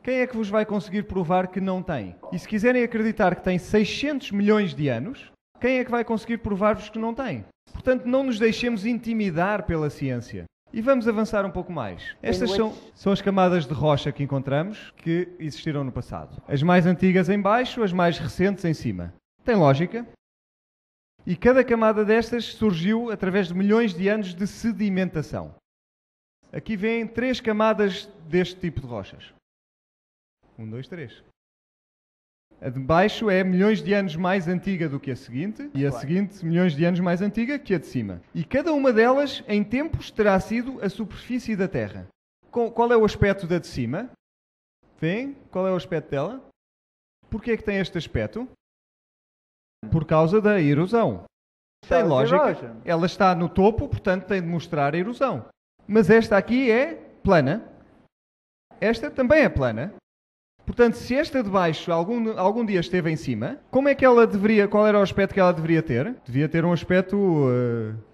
quem é que vos vai conseguir provar que não tem? E se quiserem acreditar que tem 600 milhões de anos, quem é que vai conseguir provar-vos que não tem? Portanto, não nos deixemos intimidar pela ciência. E vamos avançar um pouco mais. Estas são as camadas de rocha que encontramos, que existiram no passado. As mais antigas em baixo, as mais recentes em cima. Tem lógica. E cada camada destas surgiu através de milhões de anos de sedimentação. Aqui vêm 3 camadas deste tipo de rochas. 1, 2, 3. A de baixo é milhões de anos mais antiga do que a seguinte, e a seguinte milhões de anos mais antiga que a de cima. E cada uma delas, em tempos, terá sido a superfície da Terra. Qual é o aspecto da de cima? Vêem? Qual é o aspecto dela? Porquê é que tem este aspecto? Por causa da erosão. Tem lógica. Ela está no topo, portanto tem de mostrar a erosão. Mas esta aqui é plana. Esta também é plana. Portanto, se esta de baixo algum dia esteve em cima, como é que ela deveria, qual era o aspecto que ela deveria ter? Devia ter um aspecto,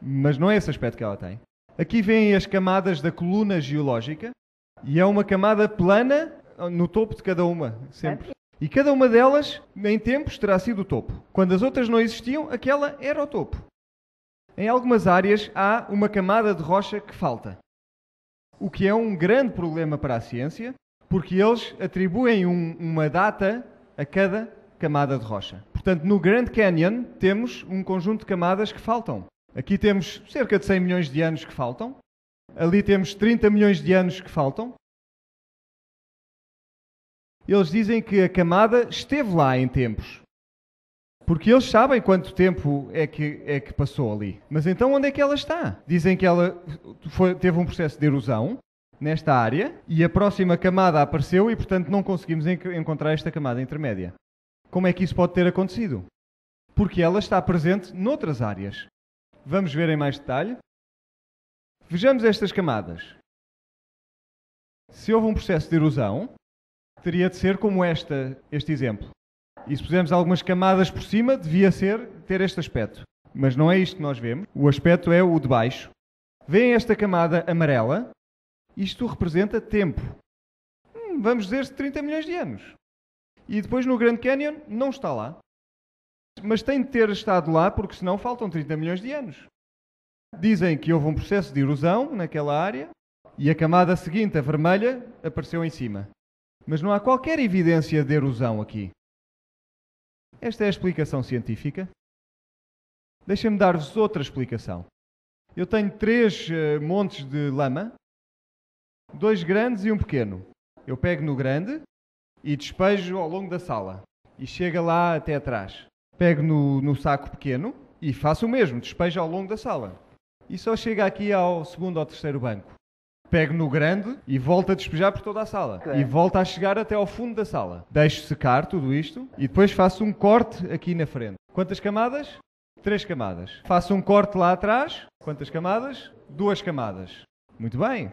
mas não é esse aspecto que ela tem. Aqui vêm as camadas da coluna geológica e é uma camada plana no topo de cada uma, sempre. E cada uma delas, em tempos, terá sido o topo. Quando as outras não existiam, aquela era o topo. Em algumas áreas há uma camada de rocha que falta, o que é um grande problema para a ciência, porque eles atribuem uma data a cada camada de rocha. Portanto, no Grand Canyon temos um conjunto de camadas que faltam. Aqui temos cerca de 100 milhões de anos que faltam. Ali temos 30 milhões de anos que faltam. Eles dizem que a camada esteve lá em tempos. Porque eles sabem quanto tempo é que passou ali. Mas então onde é que ela está? Dizem que ela teve um processo de erosão nesta área e a próxima camada apareceu e, portanto, não conseguimos encontrar esta camada intermédia. Como é que isso pode ter acontecido? Porque ela está presente noutras áreas. Vamos ver em mais detalhe. Vejamos estas camadas. Se houve um processo de erosão, teria de ser como este exemplo. E se pusermos algumas camadas por cima, devia ter este aspecto. Mas não é isto que nós vemos. O aspecto é o de baixo. Veem esta camada amarela? Isto representa tempo. Vamos dizer 30 milhões de anos. E depois no Grand Canyon não está lá. Mas tem de ter estado lá porque senão faltam 30 milhões de anos. Dizem que houve um processo de erosão naquela área e a camada seguinte, a vermelha, apareceu em cima. Mas não há qualquer evidência de erosão aqui. Esta é a explicação científica. Deixem-me dar-vos outra explicação. Eu tenho 3 montes de lama, 2 grandes e um pequeno. Eu pego no grande e despejo ao longo da sala. E chega lá até atrás. Pego no saco pequeno e faço o mesmo, despejo ao longo da sala. E só chega aqui ao 2º ou 3º banco. Pego no grande e volto a despejar por toda a sala. E volto a chegar até ao fundo da sala. Deixo secar tudo isto e depois faço um corte aqui na frente. Quantas camadas? 3 camadas. Faço um corte lá atrás. Quantas camadas? 2 camadas. Muito bem.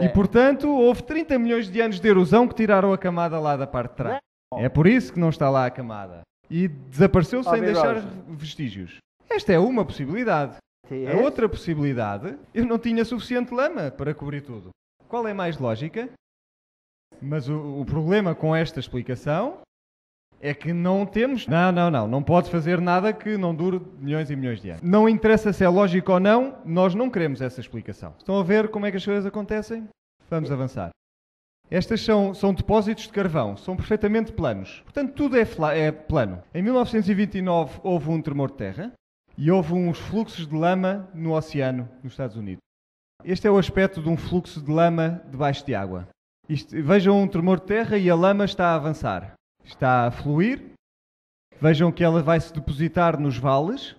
E, portanto, houve 30 milhões de anos de erosão que tiraram a camada lá da parte de trás. É por isso que não está lá a camada. E desapareceu sem deixar vestígios. Esta é uma possibilidade. A outra possibilidade, eu não tinha suficiente lama para cobrir tudo. Qual é mais lógica? Mas o problema com esta explicação é que não temos... Não pode fazer nada que não dure milhões e milhões de anos. Não interessa se é lógico ou não, nós não queremos essa explicação. Estão a ver como é que as coisas acontecem? Vamos avançar. Estas são depósitos de carvão, são perfeitamente planos. Portanto, tudo é plano. Em 1929 houve um tremor de terra e houve uns fluxos de lama no oceano, nos Estados Unidos. Este é o aspecto de um fluxo de lama debaixo de água. Vejam um tremor de terra e a lama está a avançar. Está a fluir. Vejam que ela vai se depositar nos vales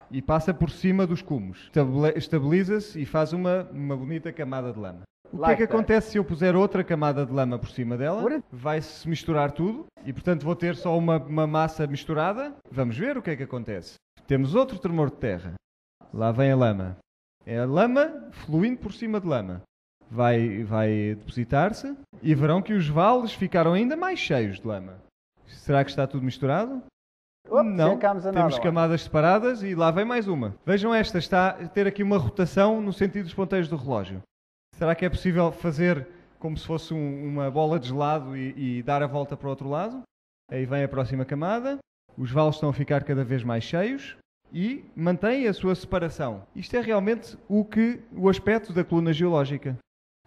e passa por cima dos cumos. Estabiliza-se e faz uma bonita camada de lama. O que é que acontece se eu puser outra camada de lama por cima dela? Vai-se misturar tudo e, portanto, vou ter só uma massa misturada. Vamos ver o que é que acontece. Temos outro tremor de terra. Lá vem a lama. É a lama fluindo por cima de lama. Vai depositar-se e verão que os vales ficaram ainda mais cheios de lama. Será que está tudo misturado? Não, temos camadas separadas e lá vem mais uma. Vejam está a ter aqui uma rotação no sentido dos ponteiros do relógio. Será que é possível fazer como se fosse uma bola de gelado e dar a volta para o outro lado. Aí vem a próxima camada, os valos estão a ficar cada vez mais cheios e mantém a sua separação. Isto é realmente o aspecto da coluna geológica,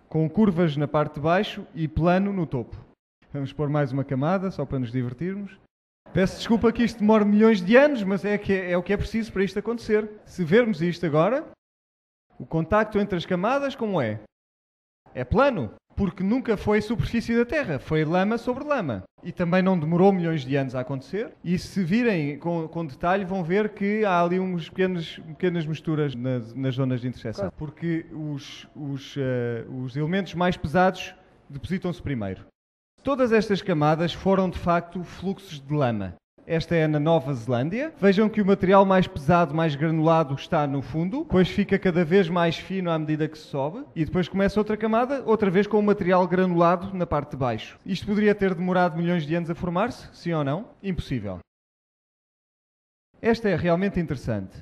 com curvas na parte de baixo e plano no topo. Vamos pôr mais uma camada, só para nos divertirmos. Peço desculpa que isto demore milhões de anos, mas é o que é preciso para isto acontecer. Se vermos isto agora, o contacto entre as camadas, como é? É plano, porque nunca foi superfície da Terra, foi lama sobre lama. E também não demorou milhões de anos a acontecer. E se virem com detalhe, vão ver que há ali pequenas misturas nas zonas de interseção. Porque os elementos mais pesados depositam-se primeiro. Todas estas camadas foram, de facto, fluxos de lama. Esta é na Nova Zelândia. Vejam que o material mais pesado, mais granulado, está no fundo, depois fica cada vez mais fino à medida que se sobe, e depois começa outra camada, outra vez com o material granulado na parte de baixo. Isto poderia ter demorado milhões de anos a formar-se? Sim ou não? Impossível. Esta é realmente interessante.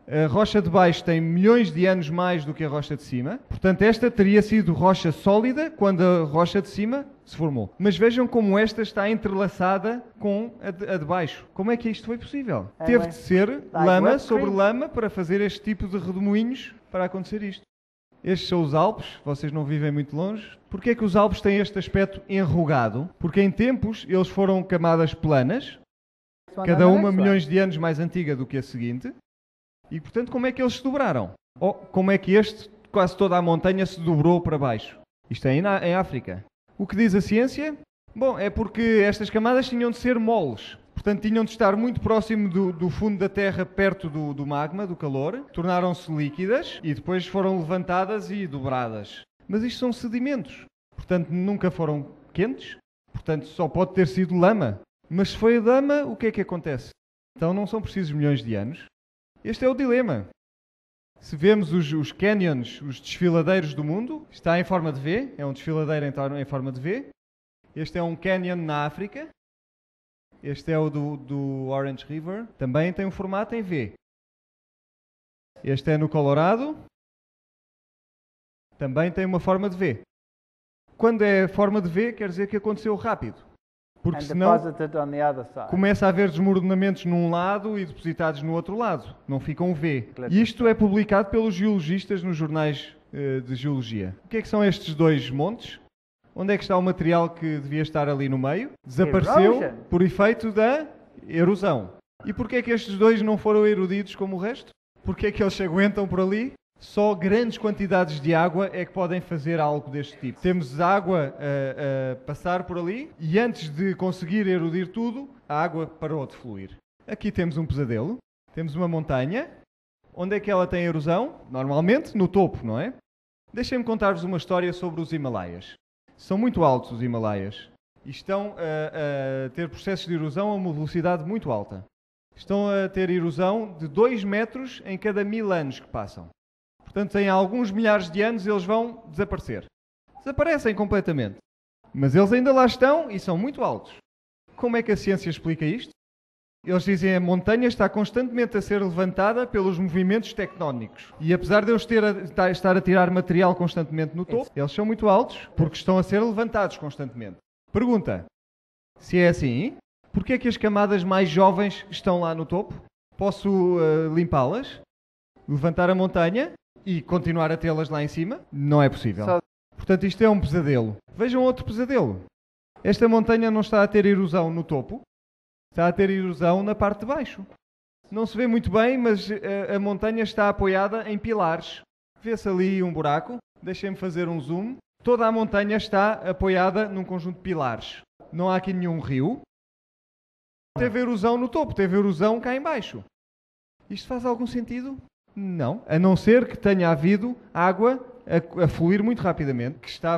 A rocha de baixo tem milhões de anos mais do que a rocha de cima. Portanto, esta teria sido rocha sólida quando a rocha de cima se formou. Mas vejam como esta está entrelaçada com a de baixo. Como é que isto foi possível? Teve de ser lama sobre lama para fazer este tipo de redemoinhos para acontecer isto. Estes são os Alpes. Vocês não vivem muito longe. Porquê é que os Alpes têm este aspecto enrugado? Porque em tempos eles foram camadas planas, cada uma milhões de anos mais antiga do que a seguinte. E, portanto, como é que eles se dobraram? Ou como é que quase toda a montanha se dobrou para baixo? Isto é em África. O que diz a ciência? Bom, é porque estas camadas tinham de ser moles. Portanto, tinham de estar muito próximo do fundo da Terra, perto do magma, do calor. Tornaram-se líquidas e depois foram levantadas e dobradas. Mas isto são sedimentos. Portanto, nunca foram quentes. Portanto, só pode ter sido lama. Mas se foi lama, o que é que acontece? Então não são precisos milhões de anos. Este é o dilema. Se vemos os canyons, os desfiladeiros do mundo, está em forma de V, é um desfiladeiro em forma de V. Este é um canyon na África. Este é o do Orange River, também tem um formato em V. Este é no Colorado, também tem uma forma de V. Quando é forma de V, quer dizer que aconteceu rápido. Porque senão começa a haver desmoronamentos num lado e depositados no outro lado. Não fica um V. E isto é publicado pelos geologistas nos jornais de geologia. O que é que são estes dois montes? Onde é que está o material que devia estar ali no meio? Desapareceu por efeito da erosão. E porquê é que estes dois não foram erodidos como o resto? Porquê é que eles se aguentam por ali? Só grandes quantidades de água é que podem fazer algo deste tipo. Temos água a passar por ali e antes de conseguir erodir tudo, a água parou de fluir. Aqui temos um pesadelo. Temos uma montanha. Onde é que ela tem erosão? Normalmente no topo, não é? Deixem-me contar-vos uma história sobre os Himalaias. São muito altos os Himalaias e estão a ter processos de erosão a uma velocidade muito alta. Estão a ter erosão de 2 metros em cada 1000 anos que passam. Portanto, em alguns milhares de anos eles vão desaparecer. Desaparecem completamente. Mas eles ainda lá estão e são muito altos. Como é que a ciência explica isto? Eles dizem que a montanha está constantemente a ser levantada pelos movimentos tectónicos. E apesar de eles estar a tirar material constantemente no topo, eles são muito altos porque estão a ser levantados constantemente. Pergunta, se é assim, porquê é que as camadas mais jovens estão lá no topo? Posso limpá-las? Levantar a montanha? E continuar a tê-las lá em cima? Não é possível. Portanto, isto é um pesadelo. Vejam outro pesadelo. Esta montanha não está a ter erosão no topo, está a ter erosão na parte de baixo. Não se vê muito bem, mas a montanha está apoiada em pilares. Vê-se ali um buraco. Deixem-me fazer um zoom. Toda a montanha está apoiada num conjunto de pilares. Não há aqui nenhum rio. Teve erosão no topo, teve erosão cá em baixo. Isto faz algum sentido? Não, a não ser que tenha havido água a fluir muito rapidamente, que tinha